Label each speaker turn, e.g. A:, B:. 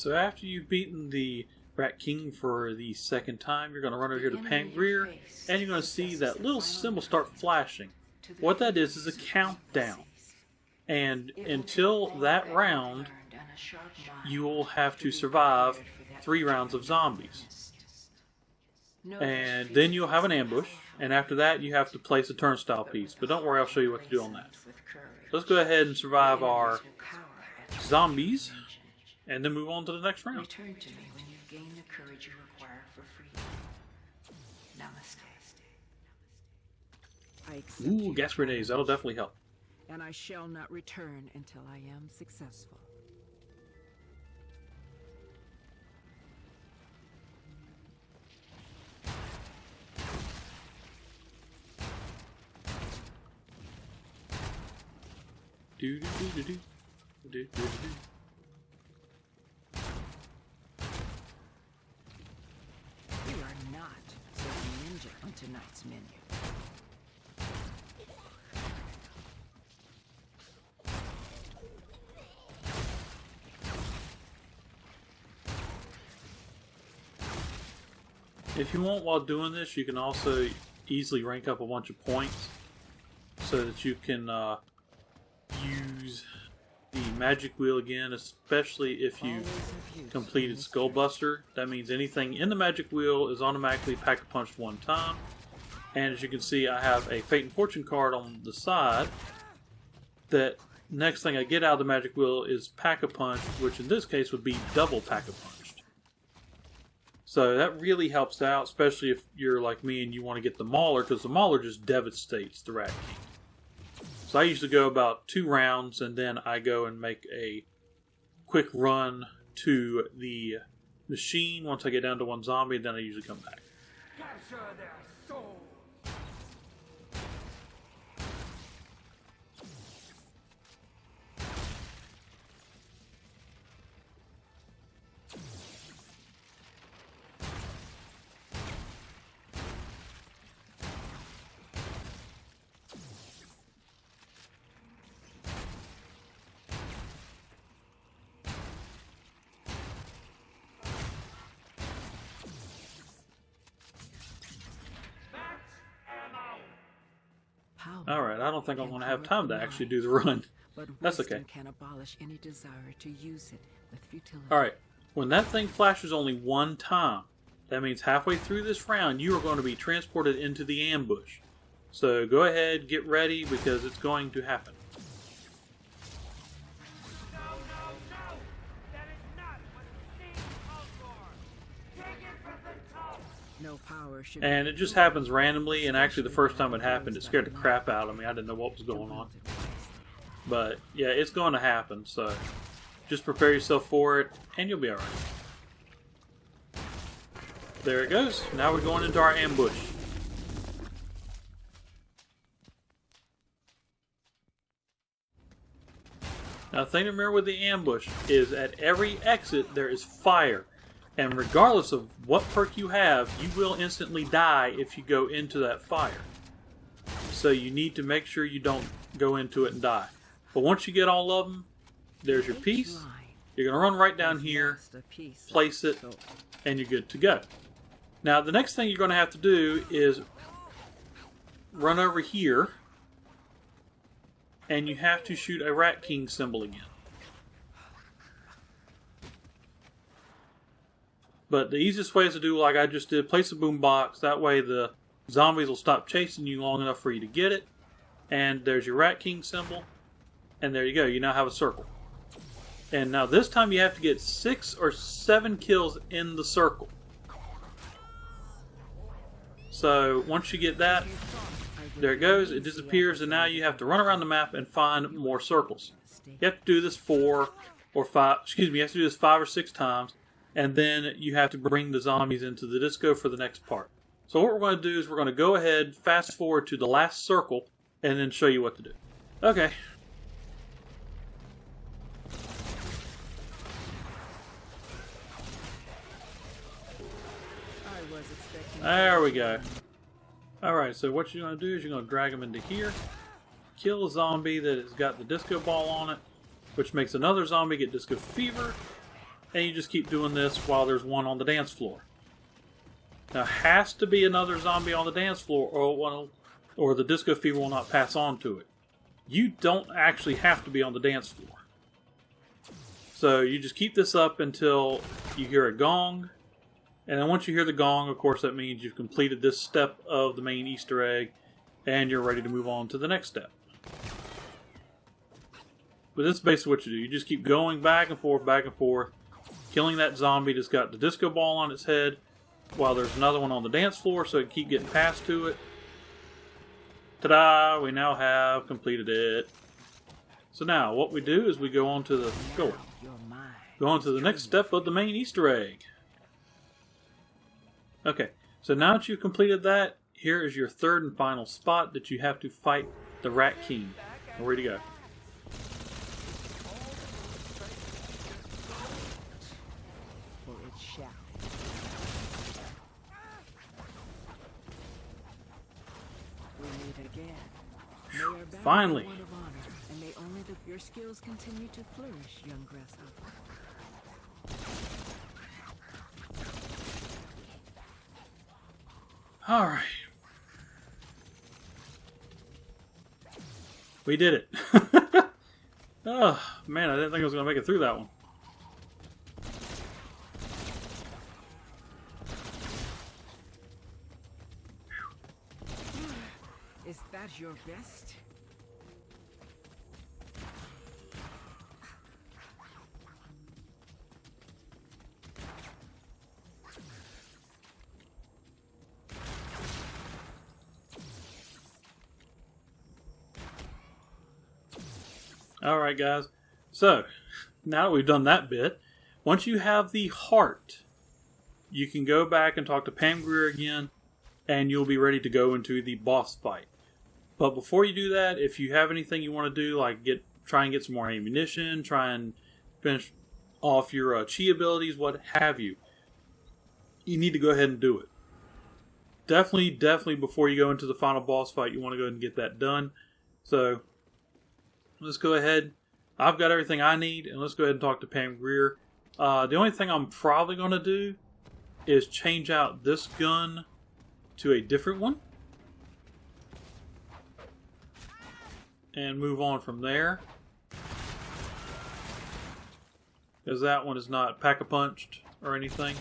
A: so after you've beaten the Rat King for the second time, you're going to run over here to Penguinator, and you're going to see that little symbol start flashing. What that is a countdown. And until that round, you will have to survive 3 rounds of zombies. And then you'll have an ambush, and after that you have to place a turnstile piece. But don't worry, I'll show you what to do on that. Let's go ahead and survive our zombies, and then move on to the next round.
B: Return to me when you've gained the courage you require for freedom. Namaste.
A: Ooh, gas grenades, that'll definitely help.
C: And I shall not return until I am successful.
A: Do do do do do do do do.
C: We are not serving ninja on tonight's menu.
A: If you want, while doing this, you can also easily rank up a bunch of points so that you can use the magic wheel again, especially if you completed Skullbuster. That means anything in the magic wheel is automatically pack-a-punched 1 time. And as you can see, I have a Fate and Fortune card on the side that next thing I get out of the magic wheel is pack-a-punch, which in this case would be double pack-a-punched. So that really helps out, especially if you're like me and you want to get the Mauler, because the Mauler just devastates the Rat King. So I usually go about 2 rounds, and then I go and make a quick run to the machine once I get down to 1 zombie, and then I usually come back.
D: Capture their souls.
A: Alright, I don't think I'm going to have time to actually do the run. That's okay.
C: Can abolish any desire to use it with futility.
A: Alright, when that thing flashes only 1 time, that means halfway through this round you are going to be transported into the ambush. So go ahead, get ready, because it's going to happen.
D: No, no, no! That is not what the scene calls for! Take it from the top!
C: No power should
A: And it just happens randomly, and actually the first time it happened, it scared the crap out of me. I didn't know what was going on. But yeah, it's going to happen, so just prepare yourself for it, and you'll be alright. There it goes. Now we're going into our ambush. Now the thing to remember with the ambush is at every exit there is fire. And regardless of what perk you have, you will instantly die if you go into that fire. So you need to make sure you don't go into it and die. But once you get all of them, there's your piece. You're going to run right down here, place it, and you're good to go. Now the next thing you're going to have to do is run over here, and you have to shoot a Rat King symbol again. But the easiest way is to do like I just did, place a boombox. That way the zombies will stop chasing you long enough for you to get it. And there's your Rat King symbol. And there you go. You now have a circle. And now this time you have to get 6 or 7 kills in the circle. So once you get that, there it goes. It disappears, and now you have to run around the map and find more circles. You have to do this 4 or 5. Excuse me. You have to do this 5 or 6 times. And then you have to bring the zombies into the disco for the next part. So what we're going to do is we're going to go ahead, fast forward to the last circle, and then show you what to do. Okay. There we go. Alright, so what you're going to do is you're going to drag them into here, kill a zombie that has got the disco ball on it, which makes another zombie get disco fever. and you just keep doing this while there's one on the dance floor. Now, has to be another zombie on the dance floor, or the disco fever will not pass on to it. You don't actually have to be on the dance floor. So you just keep this up until you hear a gong. And then once you hear the gong, of course, that means you've completed this step of the main Easter egg. And you're ready to move on to the next step. But this is basically what you do. You just keep going back and forth, killing that zombie that's got the disco ball on its head, while there's another one on the dance floor, so you keep getting past to it. Ta-da! We now have completed it. So now, what we do is we go on to the next step of the main Easter egg. Okay, so now that you've completed that, here is your third and final spot that you have to fight the Rat King. Where'd he go?
C: For it shall. We meet again. May our battle
A: Finally.
C: be one of honor, and may only your skills continue to flourish, young grasshopper.
A: Alright. We did it. Oh, man, I didn't think I was going to make it through that one.
C: Is that your best?
A: Alright guys, so now that we've done that bit, once you have the heart, you can go back and talk to Penguinator again, and you'll be ready to go into the boss fight. But before you do that, if you have anything you want to do, like try and get some more ammunition, try and finish off your chi abilities, what have you, you need to go ahead and do it. Definitely before you go into the final boss fight, you want to go ahead and get that done. So let's go ahead. I've got everything I need, and let's go ahead and talk to Penguinator. The only thing I'm probably going to do is change out this gun to a different one. And move on from there. Because that one is not pack-a-punched or anything.